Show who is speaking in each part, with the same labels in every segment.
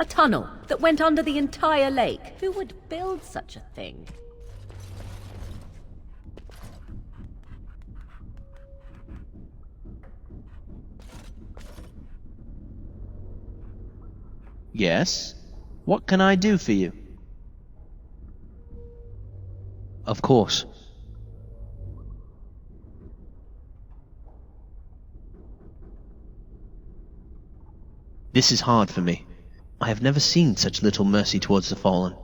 Speaker 1: A tunnel that went under the entire lake. Who would build such a thing?
Speaker 2: Yes? What can I do for you? Of course. This is hard for me. I have never seen such little mercy towards the fallen.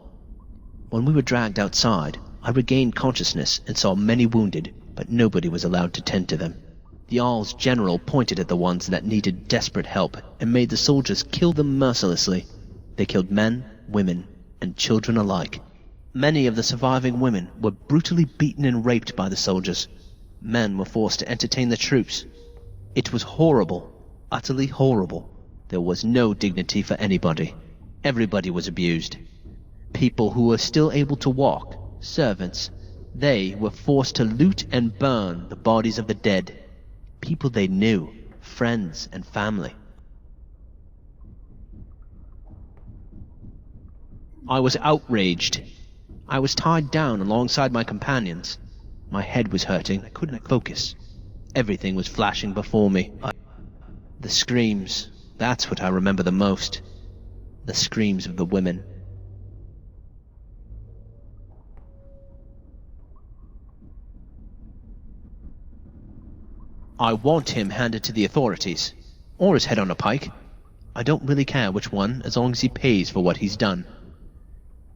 Speaker 2: When we were dragged outside, I regained consciousness and saw many wounded, but nobody was allowed to tend to them. The Jarl's general pointed at the ones that needed desperate help and made the soldiers kill them mercilessly. They killed men, women, and children alike. Many of the surviving women were brutally beaten and raped by the soldiers. Men were forced to entertain the troops. It was horrible, utterly horrible. There was no dignity for anybody. Everybody was abused. People who were still able to walk, servants, they were forced to loot and burn the bodies of the dead. People they knew, friends and family. I was outraged. I was tied down alongside my companions. My head was hurting. I couldn't focus. Everything was flashing before me. The screams, that's what I remember the most. The screams of the women. I want him handed to the authorities, or his head on a pike. I don't really care which one, as long as he pays for what he's done.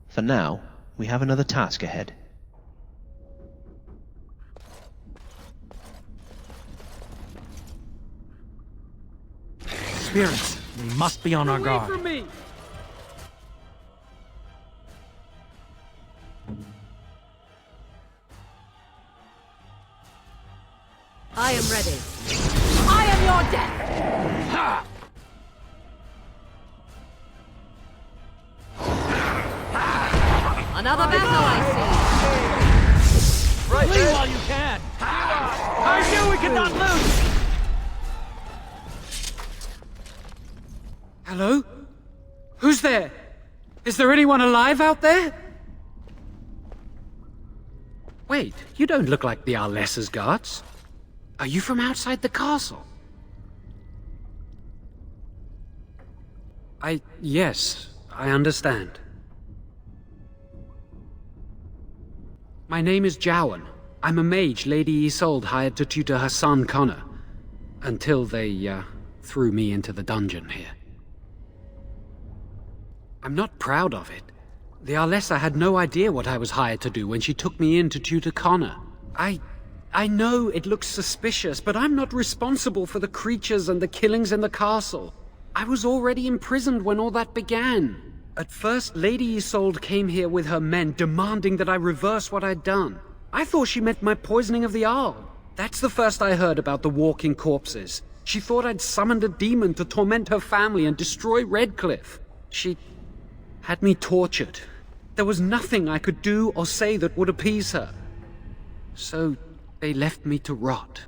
Speaker 2: For now, we have another task ahead.
Speaker 3: Spirits, we must be on our guard.
Speaker 4: From me!
Speaker 1: I am ready. I am your death!
Speaker 4: Ha!
Speaker 1: Another battle, I see.
Speaker 4: Right
Speaker 3: Flee
Speaker 4: there!
Speaker 3: while you can!
Speaker 4: I knew we could not lose!
Speaker 5: Hello? Who's there? Is there anyone alive out there? Wait, you don't look like the Arlessa's guards. Are you from outside the castle? Yes, I understand. My name is Jowan. I'm a mage Lady Isolde hired to tutor her son Connor. Until they, threw me into the dungeon here. I'm not proud of it. The Arlessa had no idea what I was hired to do when she took me in to tutor Connor. I know it looks suspicious, but I'm not responsible for the creatures and the killings in the castle. I was already imprisoned when all that began. At first, Lady Isolde came here with her men demanding that I reverse what I'd done. I thought she meant my poisoning of the Jarl. That's the first I heard about the walking corpses. She thought I'd summoned a demon to torment her family and destroy Redcliffe. She had me tortured. There was nothing I could do or say that would appease her. So they left me to rot.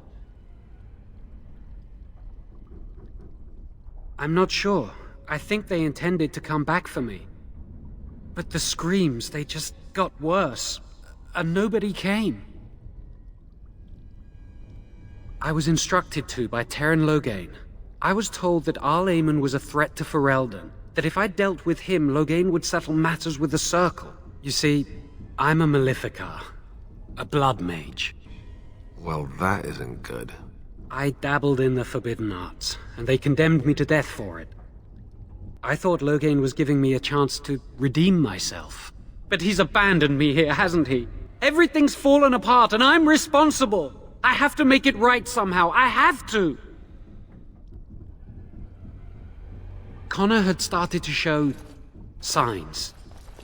Speaker 5: I'm not sure. I think they intended to come back for me. But the screams, they just got worse. And nobody came. I was instructed to by Teyrn Loghain. I was told that Arl Eamon was a threat to Ferelden. That if I dealt with him, Loghain would settle matters with the Circle. You see, I'm a Maleficar. A blood mage.
Speaker 6: Well, that isn't good.
Speaker 5: I dabbled in the forbidden arts, and they condemned me to death for it. I thought Loghain was giving me a chance to redeem myself. But he's abandoned me here, hasn't he? Everything's fallen apart, and I'm responsible! I have to make it right somehow, I have to! Connor had started to show signs.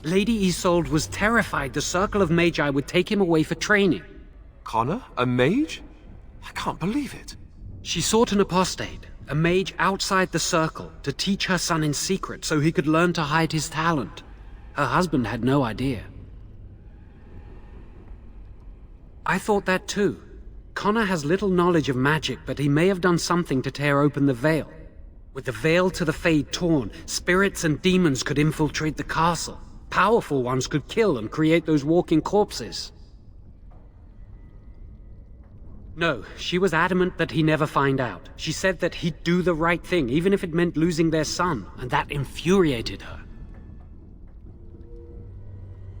Speaker 5: Lady Isolde was terrified the Circle of Magi would take him away for training.
Speaker 6: Connor? A mage? I can't believe it.
Speaker 5: She sought an apostate, a mage outside the Circle, to teach her son in secret so he could learn to hide his talent. Her husband had no idea. I thought that too. Connor has little knowledge of magic, but he may have done something to tear open the veil. With the veil to the Fade torn, spirits and demons could infiltrate the castle. Powerful ones could kill and create those walking corpses. No, she was adamant that he never find out. She said that he'd do the right thing, even if it meant losing their son, and that infuriated her.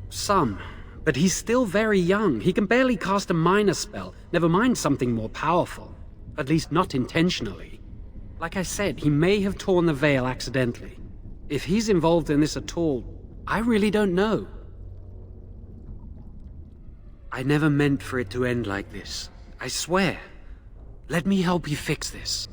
Speaker 5: Some, but he's still very young. He can barely cast a minor spell, never mind something more powerful. At least not intentionally. Like I said, he may have torn the veil accidentally. If he's involved in this at all, I really don't know. I never meant for it to end like this. I swear. Let me help you fix this.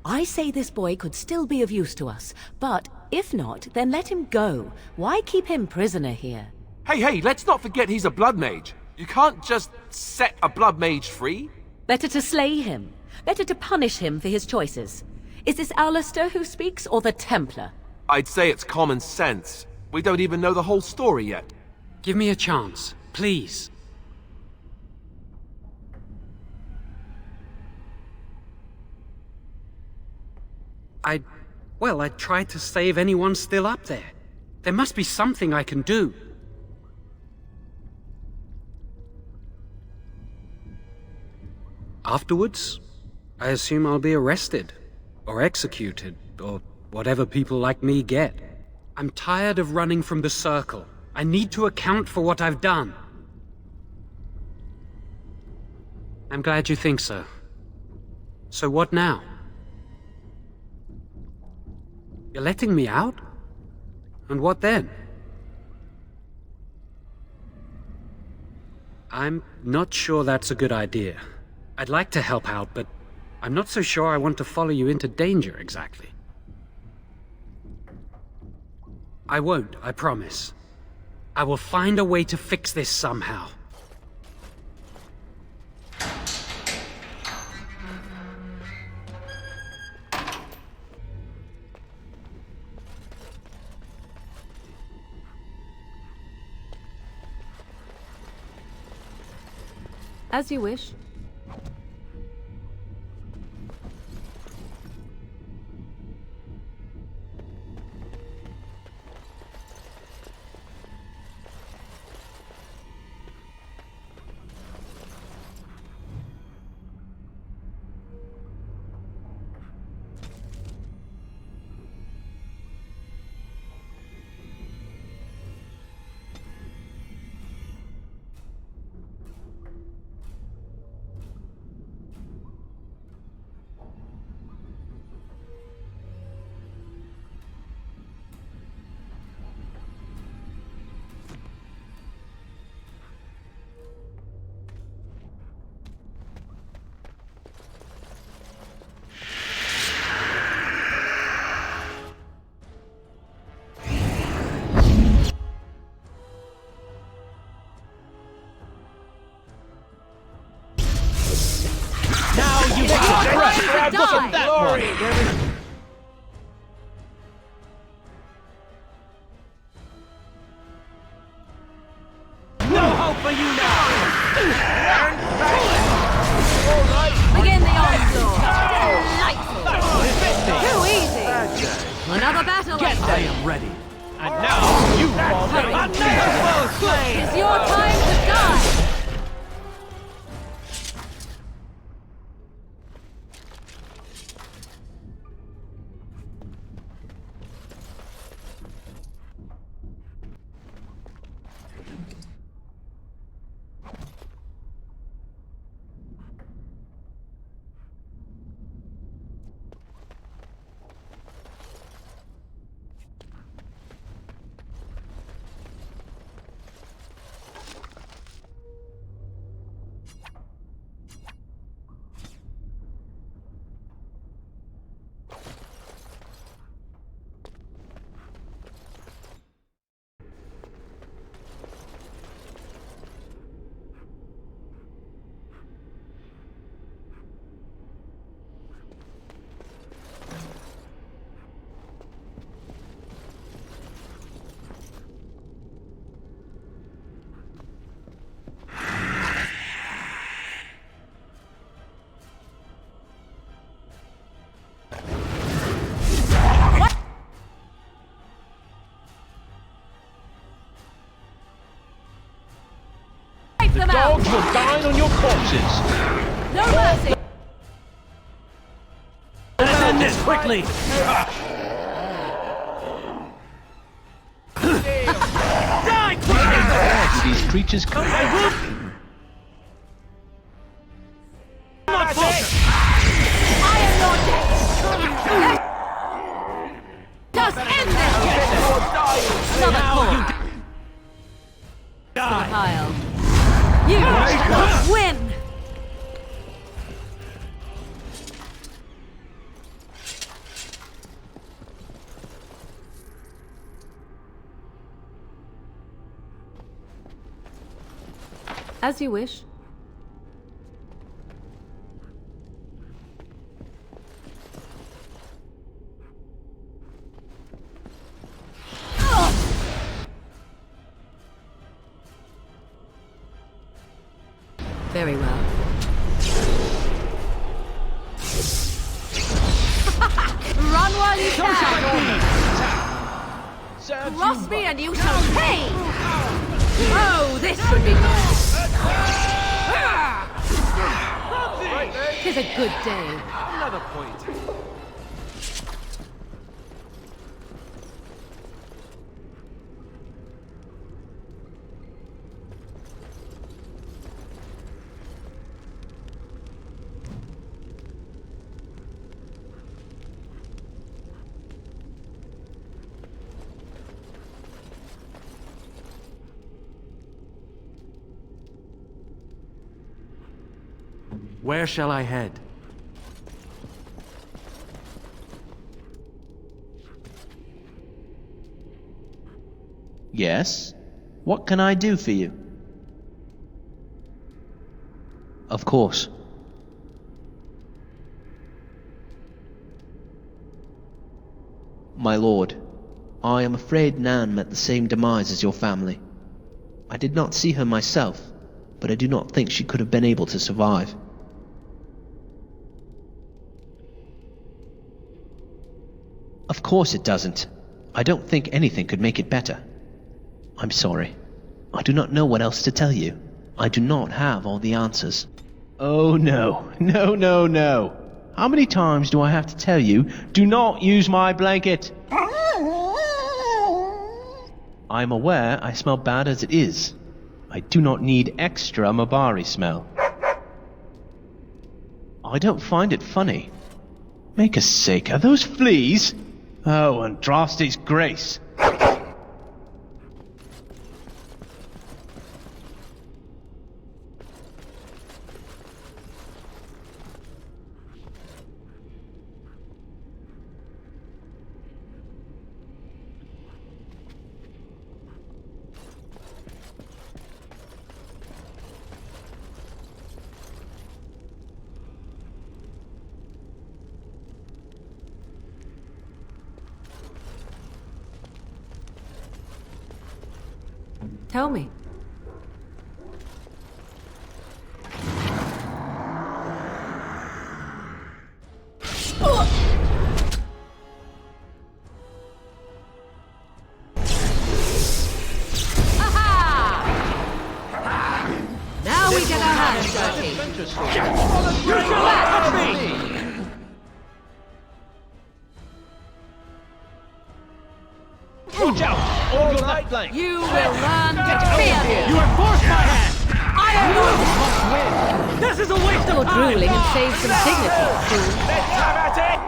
Speaker 1: I say this boy could still be of use to us, but if not, then let him go. Why keep him prisoner here?
Speaker 6: Hey, let's not forget he's a blood mage. You can't just set a blood mage free.
Speaker 1: Better to slay him. Better to punish him for his choices. Is this Alistair who speaks, or the Templar?
Speaker 6: I'd say it's common sense. We don't even know the whole story yet.
Speaker 5: Give me a chance, please. I tried to save anyone still up there. There must be something I can do. Afterwards, I assume I'll be arrested, or executed, or whatever people like me get. I'm tired of running from the circle. I need to account for what I've done. I'm glad you think so. So what now? You're letting me out? And what then? I'm not sure that's a good idea. I'd like to help out, but I'm not so sure I want to follow you into danger exactly. I won't, I promise. I will find a way to fix this somehow.
Speaker 1: As you wish. Begin the onslaught! Delightful! Too easy! Another battle!
Speaker 3: I am ready. And now you fall down.
Speaker 1: It's your time to die! Take them out!
Speaker 3: Dogs will dine on your corpses.
Speaker 1: No mercy!
Speaker 4: Let's end this quickly! Die quickly!
Speaker 2: Where do these creatures come from?
Speaker 4: Not closer!
Speaker 1: Iron Logic! Just end this! Another corpse!
Speaker 4: Die!
Speaker 1: Pile. You win! As you wish. Very well. Run while you can! Cross me and you shall pay! Oh, this should be good! Tis a good day.
Speaker 6: Another point.
Speaker 4: Where shall I head?
Speaker 2: Yes? What can I do for you? Of course. My lord, I am afraid Nan met the same demise as your family. I did not see her myself, but I do not think she could have been able to survive. Of course it doesn't. I don't think anything could make it better. I'm sorry. I do not know what else to tell you. I do not have all the answers. Oh no. No, no, no. How many times do I have to tell you, do not use my blanket? I'm aware I smell bad as it is. I do not need extra Mabari smell. I don't find it funny. Make a sake, are those fleas? Oh, Andraste's grace.
Speaker 1: Tell me. Now we get our hands dirty.
Speaker 3: Watch out! All your left flank!
Speaker 1: You will learn to fear me.
Speaker 4: You have forced my hand!
Speaker 1: Iron Lord!
Speaker 4: This is a waste
Speaker 1: You're
Speaker 4: of time!
Speaker 1: drooling and save some dignity, fool.
Speaker 3: Let's have at it!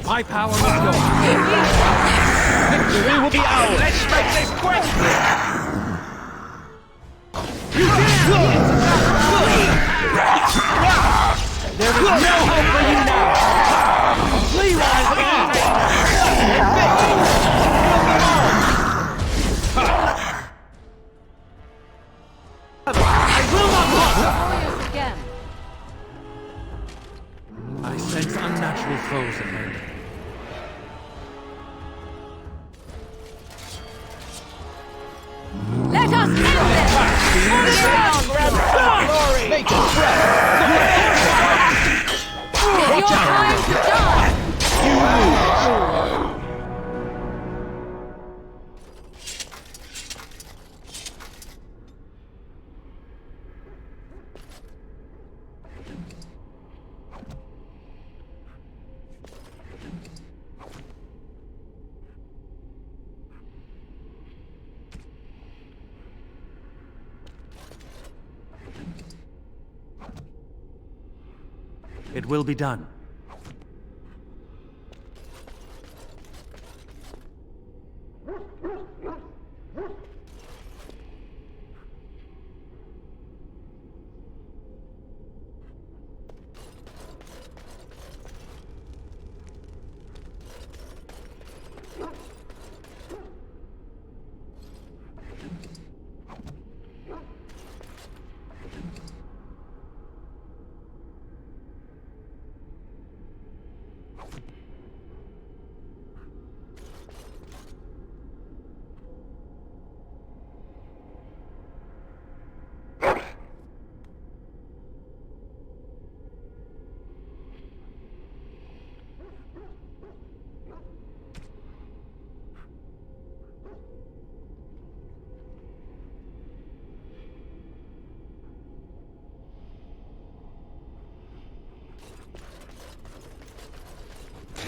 Speaker 4: My power is yours.
Speaker 3: Victory will be ours! Let's make this quick!
Speaker 4: You dare! There is no hope for you now! Flee while I will not look!
Speaker 1: Warriors again.
Speaker 4: I sense unnatural foes ahead.
Speaker 1: Let us end this!
Speaker 3: Glory! Make it fresh!
Speaker 1: It's your time to die!
Speaker 4: It will be done.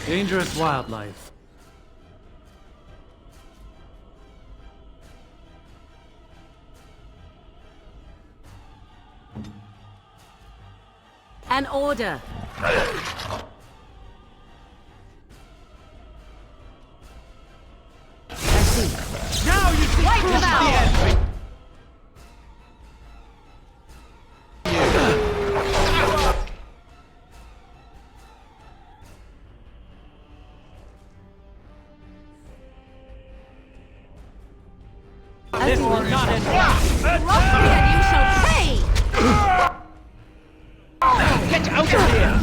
Speaker 4: Dangerous wildlife.
Speaker 1: An order. I see.
Speaker 4: Now you see
Speaker 1: Wipe them out!
Speaker 4: this will not end well.
Speaker 1: Roughly and you shall pay!
Speaker 3: Get out of here!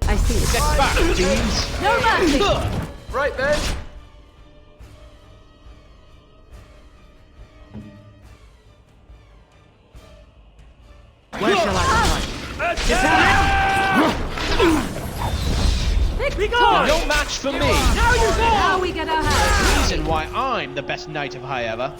Speaker 1: I see.
Speaker 3: Get back, teens!
Speaker 1: No mercy!
Speaker 6: Right then.
Speaker 4: Where shall I start? Is that it? Be gone!
Speaker 3: No match for me!
Speaker 4: Now you go!
Speaker 1: Now we get our hands.
Speaker 3: Reason why I'm the best knight of high ever.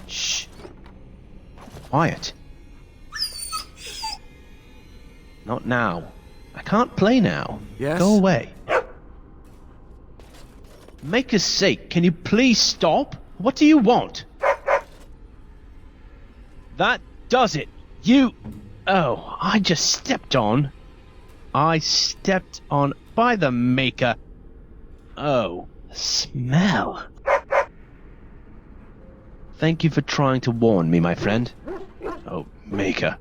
Speaker 2: Shh. Quiet. Not now. I can't play now.
Speaker 4: Yes?
Speaker 2: Go away. Maker's sake, can you please stop? What do you want? That does it. You... Oh, I just stepped on. I stepped on by the Maker. Oh, smell. Thank you for trying to warn me, my friend. Oh, Maker.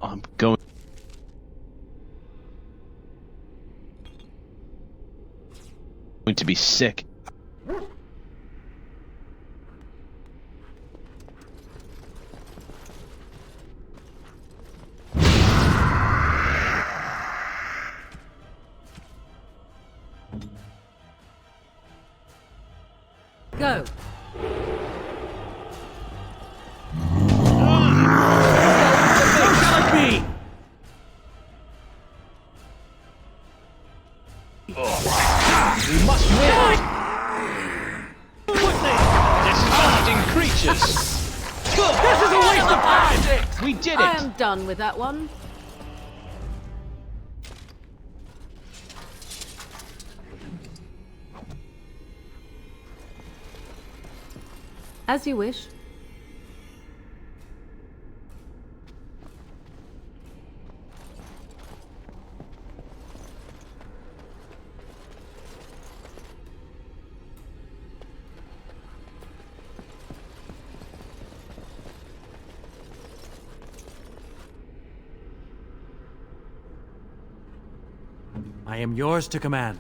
Speaker 2: I'm going to be sick.
Speaker 1: Go.
Speaker 3: We must win! Quickly! Disgusting creatures!
Speaker 4: This is a waste of time!
Speaker 3: We did
Speaker 1: I
Speaker 3: it!
Speaker 1: am done with that one. As you wish.
Speaker 4: I am yours to command.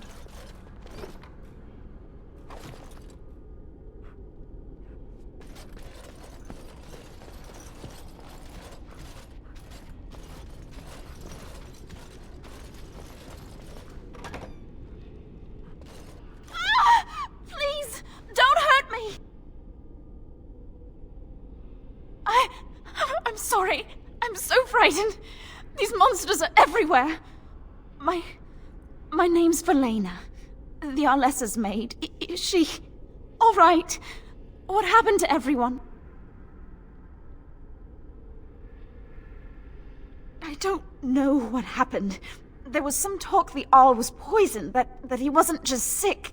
Speaker 7: Please, don't hurt me! I'm sorry. I'm so frightened. These monsters are everywhere. My name's Valena. The Arlessa's maid. Is she all right? What happened to everyone? I don't know what happened. There was some talk the Arl was poisoned, that he wasn't just sick.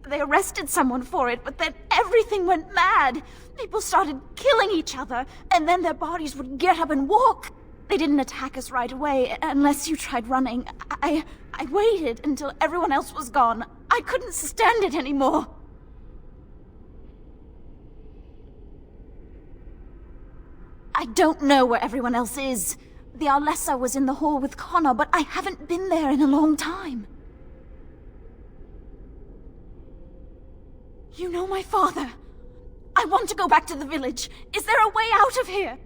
Speaker 7: They arrested someone for it, but then everything went mad. People started killing each other, and then their bodies would get up and walk. They didn't attack us right away, unless you tried running. I waited until everyone else was gone. I couldn't stand it anymore. I don't know where everyone else is. The Arlessa was in the hall with Connor, but I haven't been there in a long time. You know my father. I want to go back to the village. Is there a way out of here?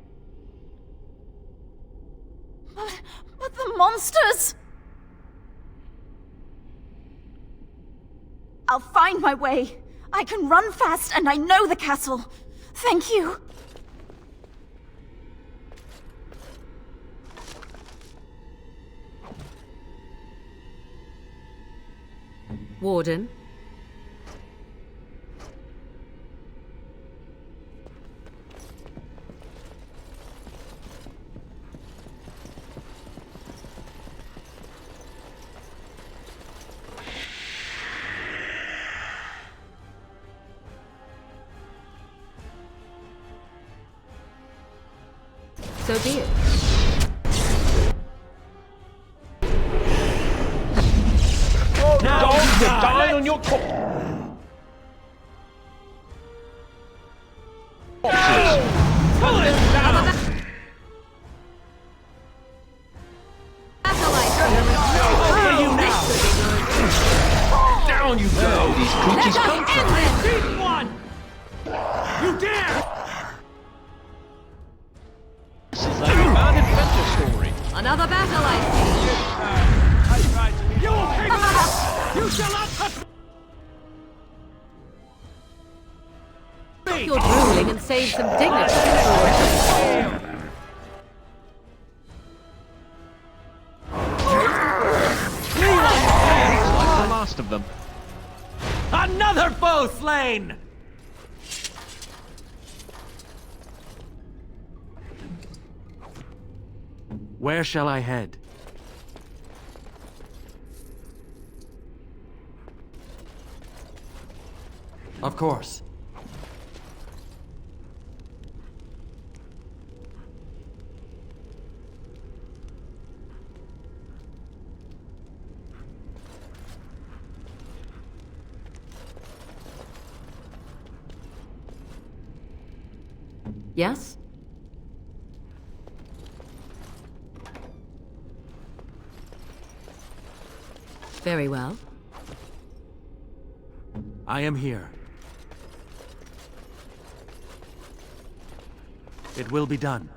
Speaker 7: But the monsters! I'll find my way. I can run fast and I know the castle. Thank you.
Speaker 1: Warden. So be it.
Speaker 3: Dogs will die on your corpses! Cut them down! Down you go! These creatures come from...
Speaker 4: Beat one! You dare!
Speaker 3: This is like a bad adventure story.
Speaker 1: Another battle, I
Speaker 4: You will pay for this! You shall not touch me!
Speaker 1: see. You're drooling and save some dignity.
Speaker 2: Like the last of them.
Speaker 4: Another foe slain! Where shall I head? Of course.
Speaker 1: Yes? Very well.
Speaker 4: I am here. It will be done.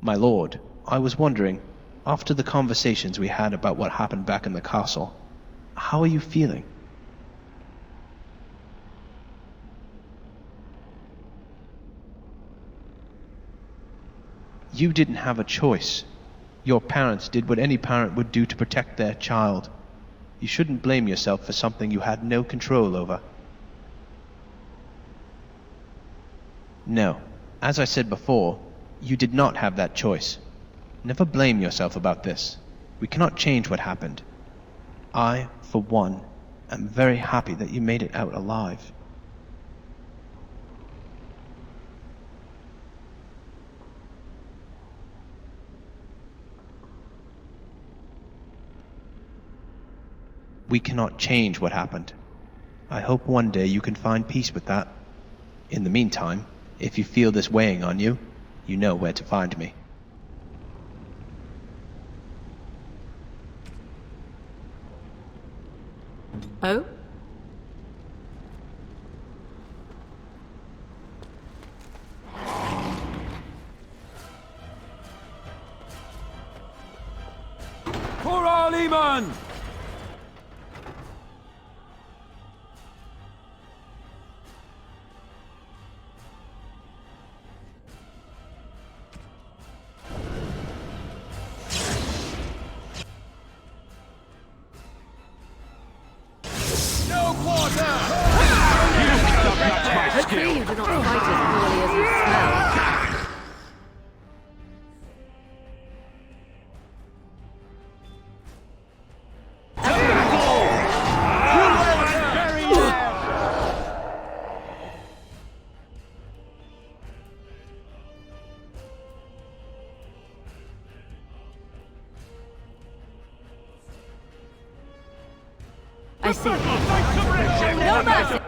Speaker 2: My lord, I was wondering, after the conversations we had about what happened back in the castle, how are you feeling? You didn't have a choice. Your parents did what any parent would do to protect their child. You shouldn't blame yourself for something you had no control over. No, as I said before, you did not have that choice. Never blame yourself about this. We cannot change what happened. I, for one, am very happy that you made it out alive. We cannot change what happened. I hope one day you can find peace with that. In the meantime, if you feel this weighing on you, you know where to find me.
Speaker 1: Oh?
Speaker 4: For our Leman!
Speaker 1: Hopefully you do not fight as poorly as you smell. I see. No mercy!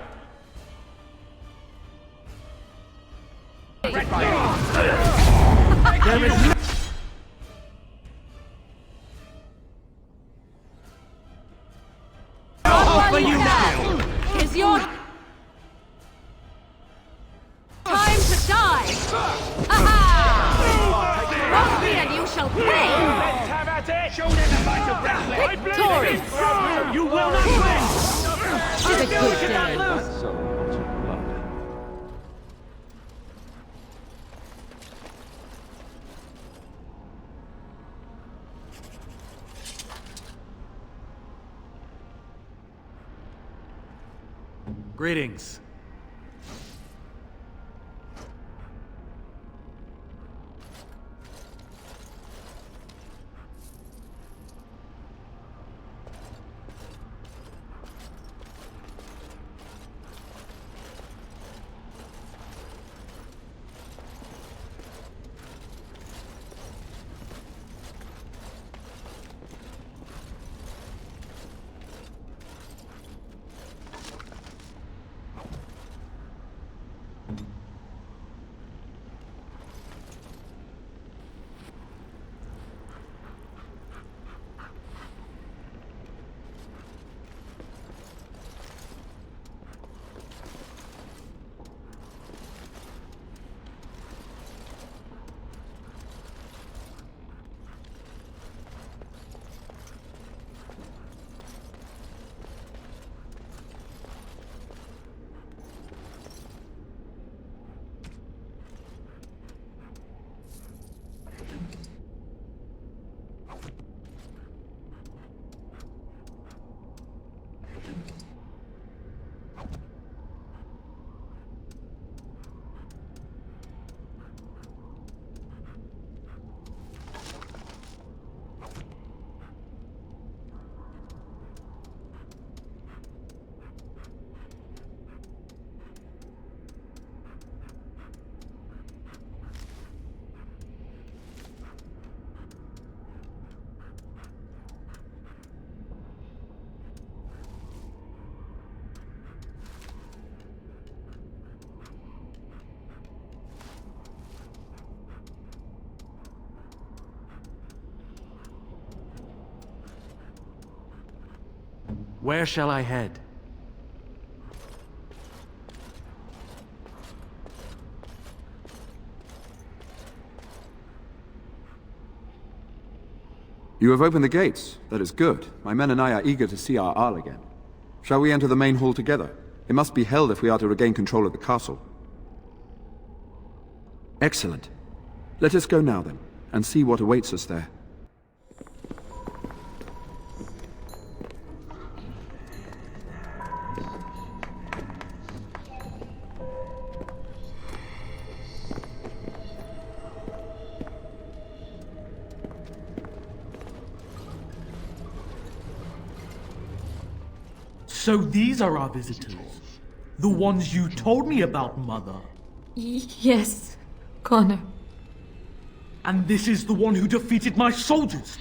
Speaker 1: There is no...
Speaker 4: Offer you now!
Speaker 1: Is your time to die? Aha! Cross me and you shall pay!
Speaker 3: Have at it! Show them the fight of Redcliffe!
Speaker 1: Victory!
Speaker 3: You will not win!
Speaker 1: It's a good day.
Speaker 3: That's so much blood.
Speaker 4: Greetings. Where shall I head?
Speaker 8: You have opened the gates. That is good. My men and I are eager to see our Arl again. Shall we enter the main hall together? It must be held if we are to regain control of the castle. Excellent. Let us go now then, and see what awaits us there.
Speaker 9: So these are our visitors. The ones you told me about, Mother.
Speaker 10: Yes, Connor.
Speaker 9: And this is the one who defeated my soldiers.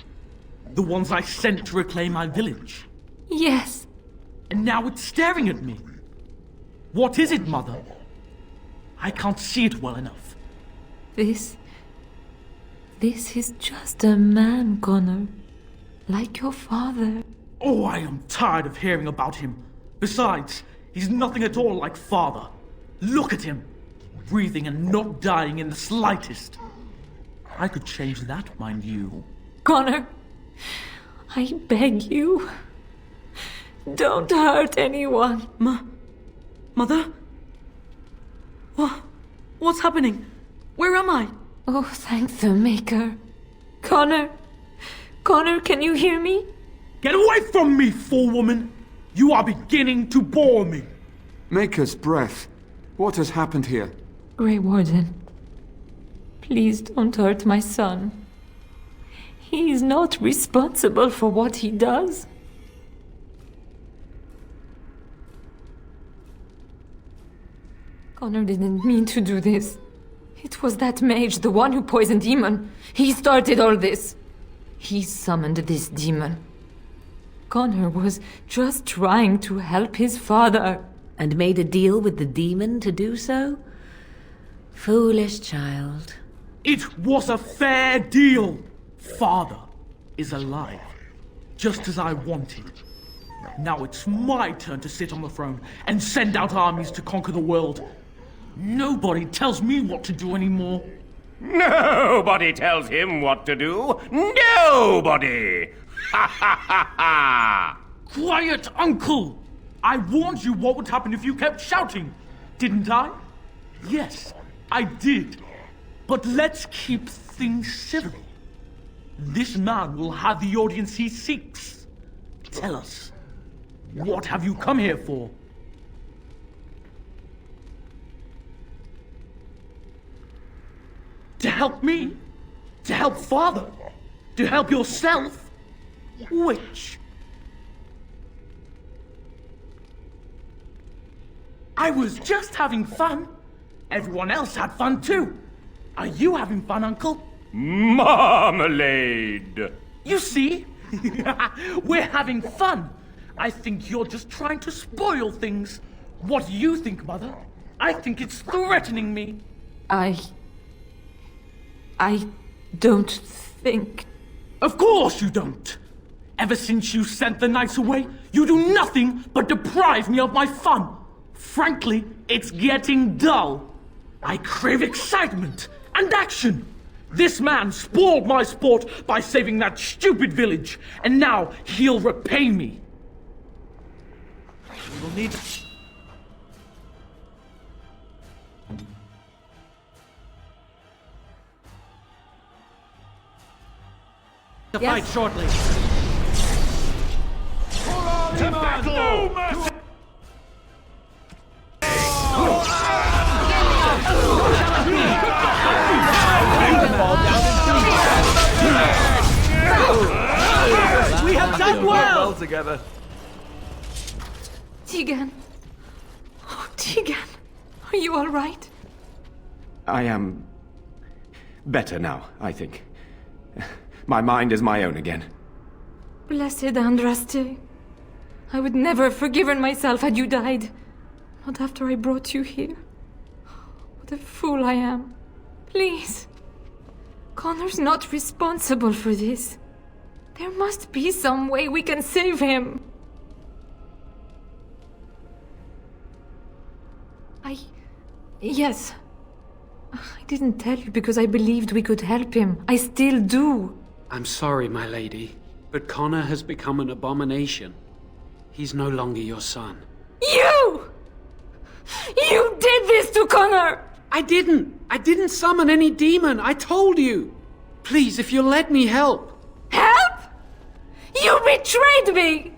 Speaker 9: The ones I sent to reclaim my village.
Speaker 10: Yes.
Speaker 9: And now it's staring at me. What is it, Mother? I can't see it well enough.
Speaker 10: This is just a man, Connor. Like your father.
Speaker 9: Oh, I am tired of hearing about him. Besides, he's nothing at all like Father. Look at him. Breathing and not dying in the slightest. I could change that, mind you.
Speaker 10: Connor, I beg you. Don't hurt anyone.
Speaker 4: Mother? What's happening? Where am I?
Speaker 10: Oh, thank the Maker. Connor, can you hear me?
Speaker 9: Get away from me, fool woman! You are beginning to bore me.
Speaker 8: Maker's breath. What has happened here?
Speaker 10: Grey Warden, please don't hurt my son. He is not responsible for what he does. Connor didn't mean to do this. It was that mage, the one who poisoned Demon. He started all this. He summoned this demon. Connor was just trying to help his father.
Speaker 1: And made a deal with the demon to do so? Foolish child.
Speaker 9: It was a fair deal. Father is alive, just as I wanted. Now it's my turn to sit on the throne and send out armies to conquer the world. Nobody tells me what to do anymore.
Speaker 3: Nobody tells him what to do. Nobody! Ha ha ha ha!
Speaker 9: Quiet, Uncle! I warned you what would happen if you kept shouting, didn't I? Yes, I did. But let's keep things civil. This man will have the audience he seeks. Tell us, what have you come here for? To help me? To help Father? To help yourself? Which? I was just having fun. Everyone else had fun too. Are you having fun, Uncle?
Speaker 3: Marmalade!
Speaker 9: You see? We're having fun. I think you're just trying to spoil things. What do you think, Mother? I think it's threatening me.
Speaker 10: I don't think...
Speaker 9: Of course you don't! Ever since you sent the knights away, you do nothing but deprive me of my fun. Frankly, it's getting dull. I crave excitement and action. This man spoiled my sport by saving that stupid village, and now he'll repay me. We will need... to fight shortly.
Speaker 3: To battle!
Speaker 9: We have done well
Speaker 6: together.
Speaker 10: Teagan. Oh, Teagan. Are you all right?
Speaker 8: I am... better now, I think. My mind is my own again.
Speaker 10: Blessed Andraste. I would never have forgiven myself had you died. Not after I brought you here. What a fool I am. Please. Connor's not responsible for this. There must be some way we can save him. Yes. I didn't tell you because I believed we could help him. I still do.
Speaker 5: I'm sorry, my lady, but Connor has become an abomination. He's no longer your son.
Speaker 10: You! You did this to Connor!
Speaker 5: I didn't summon any demon, I told you! Please, if you'll let me help.
Speaker 10: Help? You betrayed me!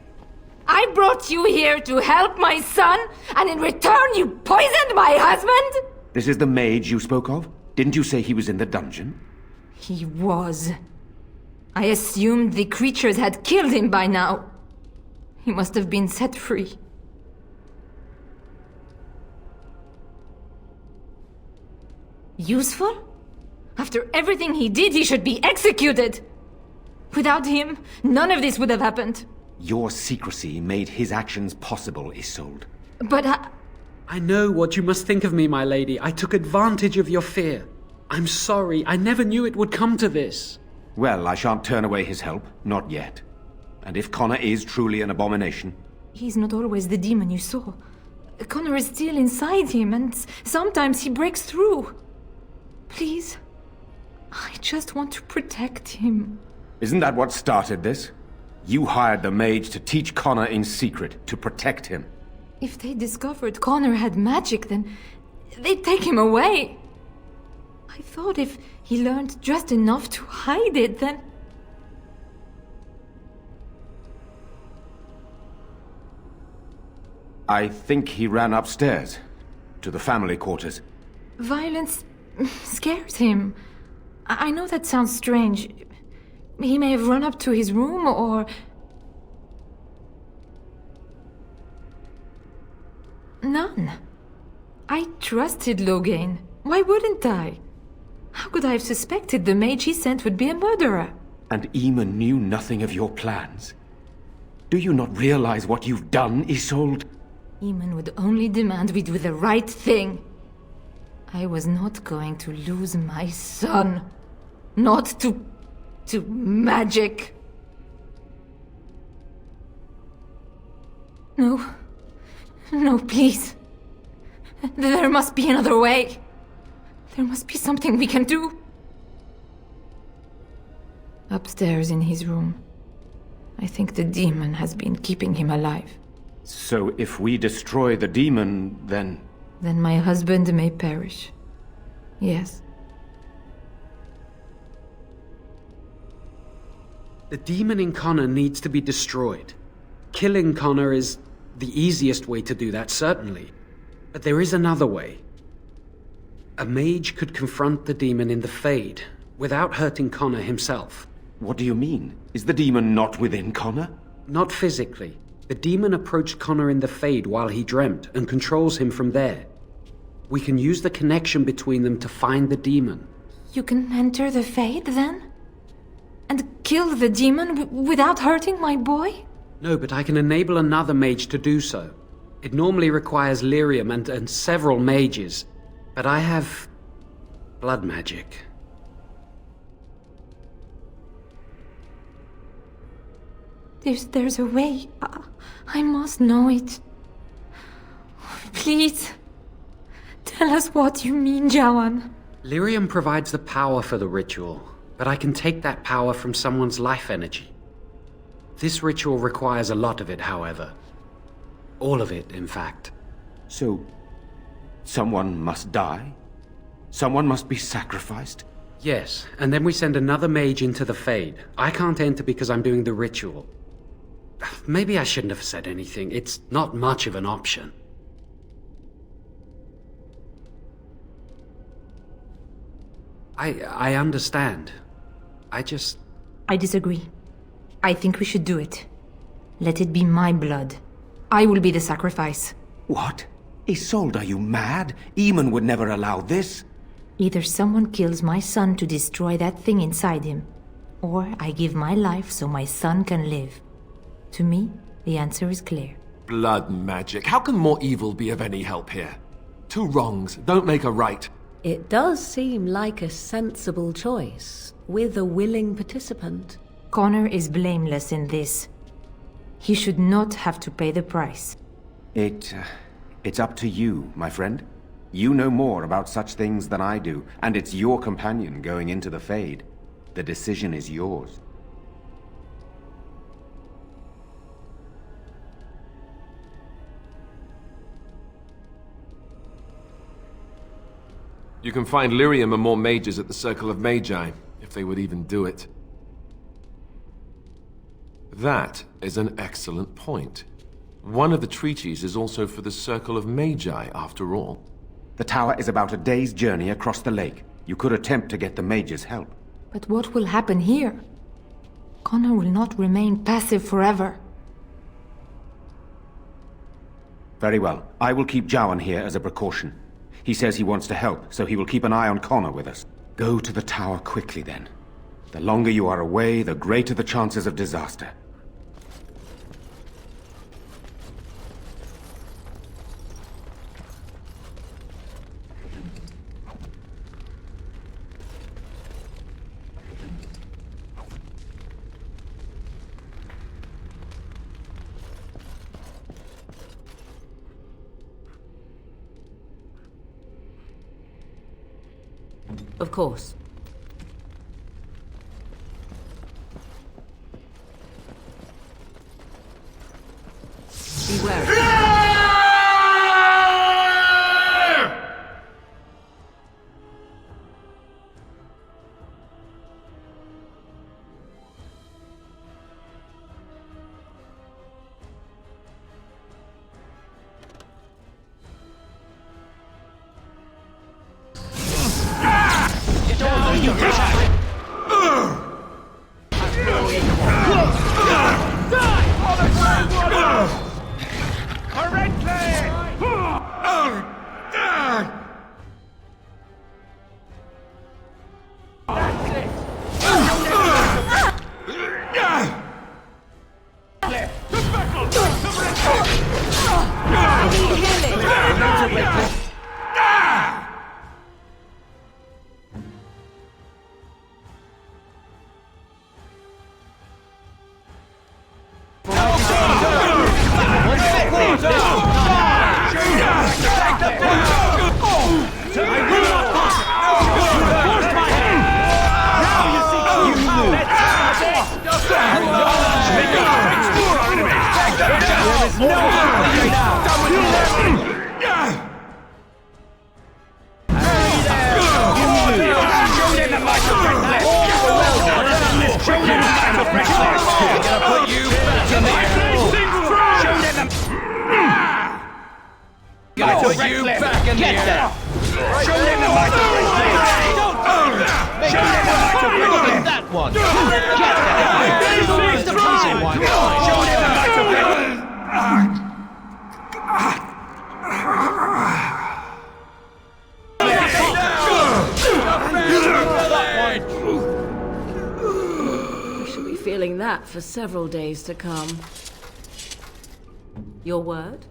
Speaker 10: I brought you here to help my son, and in return you poisoned my husband?
Speaker 3: This is the mage you spoke of? Didn't you say he was in the dungeon?
Speaker 10: He was. I assumed the creatures had killed him by now. He must have been set free. Useful? After everything he did, he should be executed! Without him, none of this would have happened.
Speaker 3: Your secrecy made his actions possible, Isolde.
Speaker 10: But
Speaker 5: I know what you must think of me, my lady. I took advantage of your fear. I'm sorry, I never knew it would come to this.
Speaker 3: Well, I shan't turn away his help, not yet. And if Connor is truly an abomination...
Speaker 10: He's not always the demon you saw. Connor is still inside him, and sometimes he breaks through. Please, I just want to protect him.
Speaker 3: Isn't that what started this? You hired the mage to teach Connor in secret, to protect him.
Speaker 10: If they discovered Connor had magic, then they'd take him away. I thought if he learned just enough to hide it, then...
Speaker 3: I think he ran upstairs, to the family quarters.
Speaker 10: Violence scares him. I know that sounds strange. He may have run up to his room, or... None. I trusted Logain. Why wouldn't I? How could I have suspected the mage he sent would be a murderer?
Speaker 3: And Eamon knew nothing of your plans. Do you not realize what you've done, Isolde?
Speaker 10: Eamon would only demand we do the right thing. I was not going to lose my son. Not to magic. No. No, please. There must be another way. There must be something we can do. Upstairs in his room. I think the demon has been keeping him alive.
Speaker 3: So if we destroy the demon, then...
Speaker 10: Then my husband may perish. Yes.
Speaker 5: The demon in Connor needs to be destroyed. Killing Connor is the easiest way to do that, certainly. But there is another way. A mage could confront the demon in the Fade, without hurting Connor himself.
Speaker 3: What do you mean? Is the demon not within Connor?
Speaker 5: Not physically. The demon approached Connor in the Fade while he dreamt, and controls him from there. We can use the connection between them to find the demon.
Speaker 10: You can enter the Fade, then? And kill the demon without hurting my boy?
Speaker 5: No, but I can enable another mage to do so. It normally requires lyrium and several mages. But I have... blood magic.
Speaker 10: There's a way. I must know it. Please. Tell us what you mean, Jawan.
Speaker 5: Lyrium provides the power for the ritual, but I can take that power from someone's life energy. This ritual requires a lot of it, however. All of it, in fact.
Speaker 3: So, someone must die? Someone must be sacrificed?
Speaker 5: Yes, and then we send another mage into the Fade. I can't enter because I'm doing the ritual. Maybe I shouldn't have said anything. It's not much of an option. I understand. I
Speaker 10: disagree. I think we should do it. Let it be my blood. I will be the sacrifice.
Speaker 3: What? Isolde, are you mad? Eamon would never allow this.
Speaker 10: Either someone kills my son to destroy that thing inside him, or I give my life so my son can live. To me, the answer is clear.
Speaker 6: Blood magic. How can more evil be of any help here? Two wrongs don't make a right.
Speaker 1: It does seem like a sensible choice, with a willing participant.
Speaker 10: Connor is blameless in this. He should not have to pay the price.
Speaker 3: It's up to you, my friend. You know more about such things than I do, and it's your companion going into the Fade.
Speaker 11: The decision is yours.
Speaker 6: You can find lyrium and more mages at the Circle of Magi, if they would even do it. That is an excellent point. One of the treaties is also for the Circle of Magi, after all.
Speaker 11: The tower is about a day's journey across the lake. You could attempt to get the mages' help.
Speaker 10: But what will happen here? Connor will not remain passive forever.
Speaker 11: Very well. I will keep Jowan here as a precaution. He says he wants to help, so he will keep an eye on Connor with us. Go to the tower quickly, then. The longer you are away, the greater the chances of disaster.
Speaker 1: Of course. Beware. For several days to come. Your word?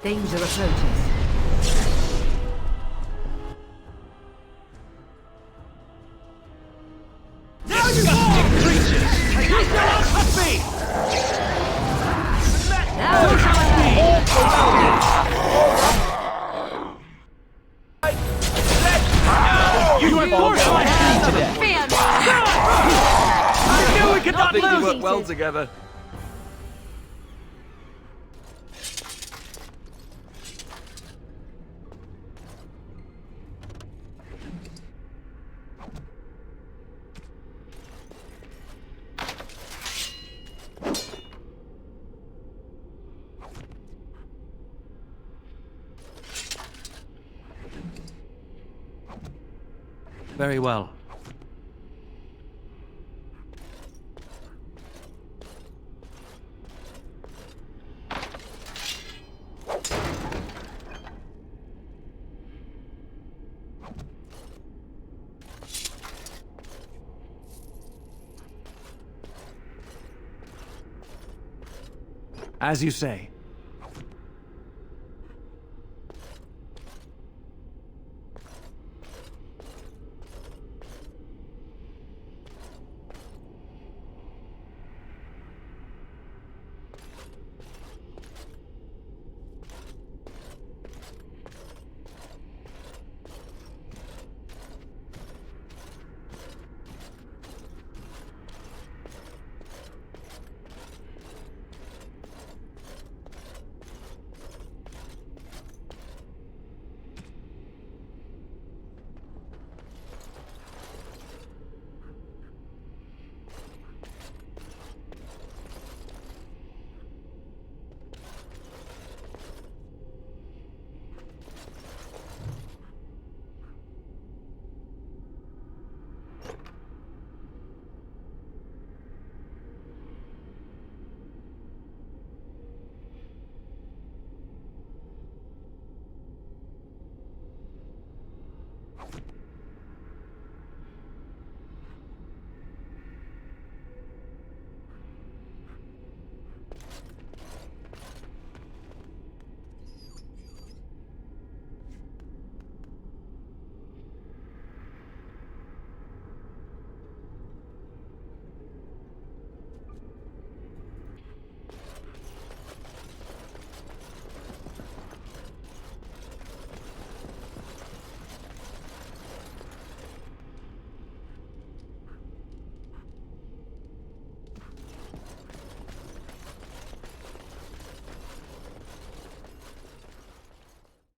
Speaker 1: Danger approaches.
Speaker 4: Disgusting creatures! Touch me!
Speaker 1: Now
Speaker 4: you enforced my hand to death! I knew we could not
Speaker 6: I think we
Speaker 4: lose!
Speaker 6: work well together.
Speaker 4: Very well. As you say.